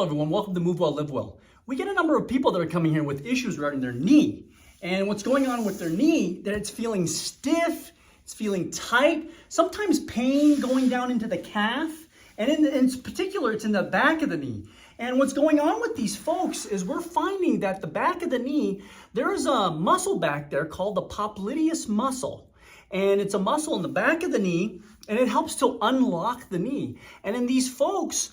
everyone, welcome to Move Well, Live Well. We get a number of people that are coming here with issues regarding their knee. And what's going on with their knee, that it's feeling stiff, it's feeling tight, sometimes pain going down into the calf, and in particular, it's in the back of the knee. And what's going on with these folks is we're finding that the back of the knee, there is a muscle back there called the Popliteus muscle. And it's a muscle in the back of the knee, and it helps to unlock the knee. And in these folks,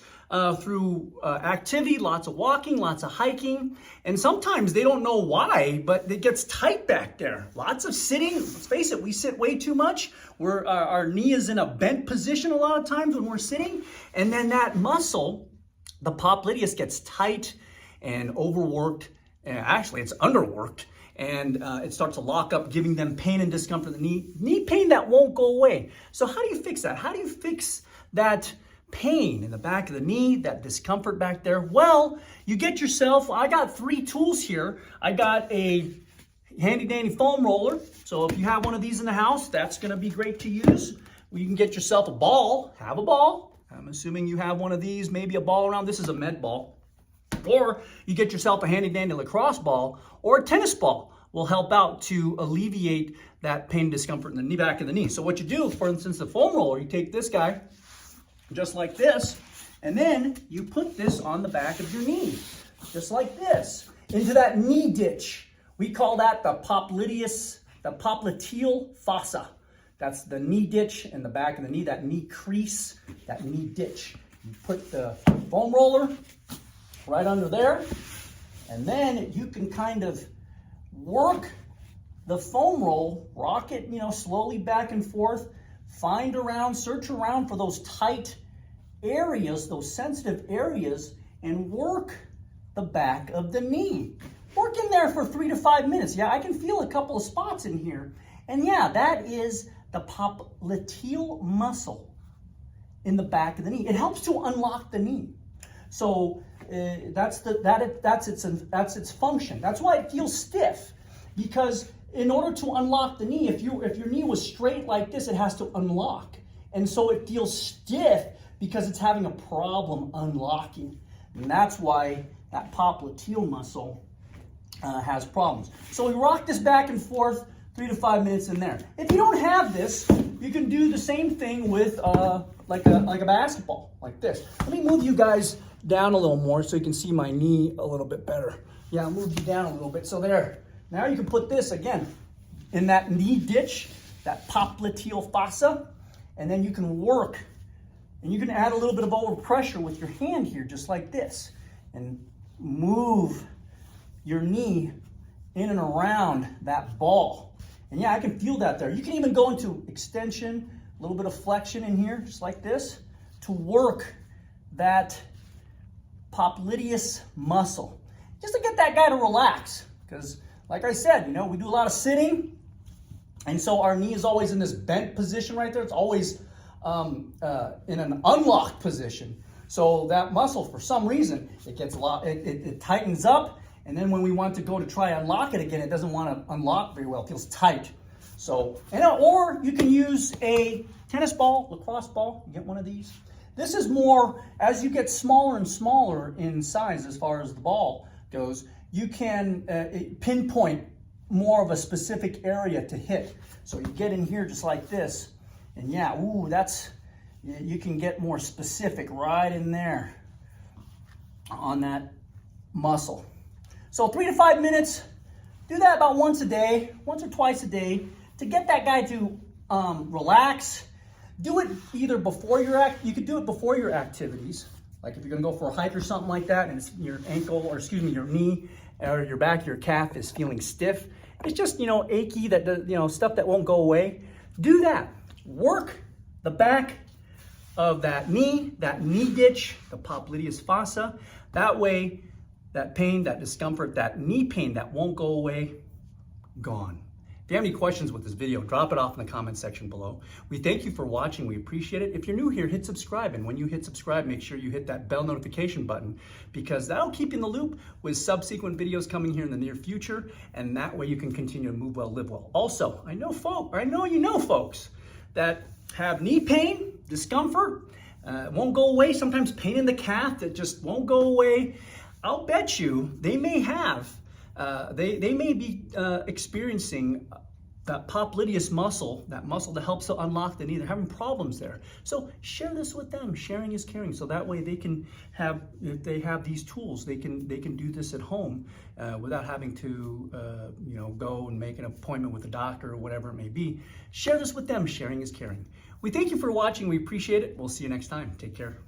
through activity, lots of walking, lots of hiking, and sometimes they don't know why, but it gets tight back there. Lots of sitting. Let's face it, we sit way too much. Our knee is in a bent position a lot of times when we're sitting, and then that muscle, the Popliteus, gets tight and overworked. Actually, it's underworked. And it starts to lock up, giving them pain and discomfort in the knee pain that won't go away. So how do you fix that? How do you fix that pain in the back of the knee, that discomfort back there? Well, you get yourself, I got 3 tools here. I got a handy dandy foam roller. So if you have one of these in the house, that's gonna be great to use. You can get yourself a ball, have a ball. I'm assuming you have one of these, maybe a ball around. This is a med ball. Or you get yourself a handy dandy lacrosse ball or a tennis ball will help out to alleviate that pain and discomfort in the knee, back of the knee. So what you do, for instance, the foam roller, you take this guy just like this, and then you put this on the back of your knee, just like this, into that knee ditch. We call that the Popliteus, the popliteal fossa. That's the knee ditch in the back of the knee, that knee crease, that knee ditch. You put the foam roller right under there, and then you can kind of work the foam roll, rock it, slowly back and forth, find around, search around for those tight areas, those sensitive areas, and work the back of the knee. Work in there for 3 to 5 minutes. Yeah, I can feel a couple of spots in here. And yeah, that is the popliteal muscle in the back of the knee. It helps to unlock the knee. So that's its function. That's why it feels stiff, because in order to unlock the knee, if your knee was straight like this, it has to unlock, and so it feels stiff because it's having a problem unlocking, and that's why that popliteal muscle has problems. So we rock this back and forth 3 to 5 minutes in there. If you don't have this, you can do the same thing with like a basketball, like this. Let me move you guys down a little more so you can see my knee a little bit better. Yeah, I'll move you down a little bit. So there. Now you can put this again in that knee ditch, that popliteal fossa, and then you can work, and you can add a little bit of overpressure with your hand here, just like this, and move your knee in and around that ball. And yeah, I can feel that there. You can even go into extension, a little bit of flexion in here, just like this, to work that Popliteus muscle, just to get that guy to relax. Because like I said, we do a lot of sitting, and so our knee is always in this bent position right there. It's always in an unlocked position. So that muscle, for some reason, it gets it tightens up, and then when we want to go to try unlock it again, it doesn't want to unlock very well. It feels tight. So, or you can use a tennis ball, lacrosse ball. You get one of these. This is more, as you get smaller and smaller in size as far as the ball goes, you can pinpoint more of a specific area to hit. So you get in here just like this, and yeah, you can get more specific right in there on that muscle. So 3 to 5 minutes, do that about once or twice a day to get that guy to relax. Do it either before you could do it before your activities. Like if you're gonna go for a hike or something like that, and it's your ankle, or excuse me, your knee or your back, your calf is feeling stiff. It's just, achy, stuff that won't go away. Do that. Work the back of that knee ditch, the Popliteus fossa. That way, that pain, that discomfort, that knee pain that won't go away, gone. If you have any questions with this video, drop it off in the comment section below. We thank you for watching. We appreciate it. If you're new here, hit subscribe. And when you hit subscribe, make sure you hit that bell notification button, because that'll keep you in the loop with subsequent videos coming here in the near future. And that way you can continue to move well, live well. Also, I know you know folks that have knee pain, discomfort, won't go away. Sometimes pain in the calf that just won't go away. I'll bet you they may have, they may be experiencing that Popliteus muscle, that muscle that helps to unlock the knee. They're having problems there. So share this with them. Sharing is caring. So that way they can have, if they have these tools, they can do this at home without having to, go and make an appointment with a doctor or whatever it may be. Share this with them. Sharing is caring. We thank you for watching. We appreciate it. We'll see you next time. Take care.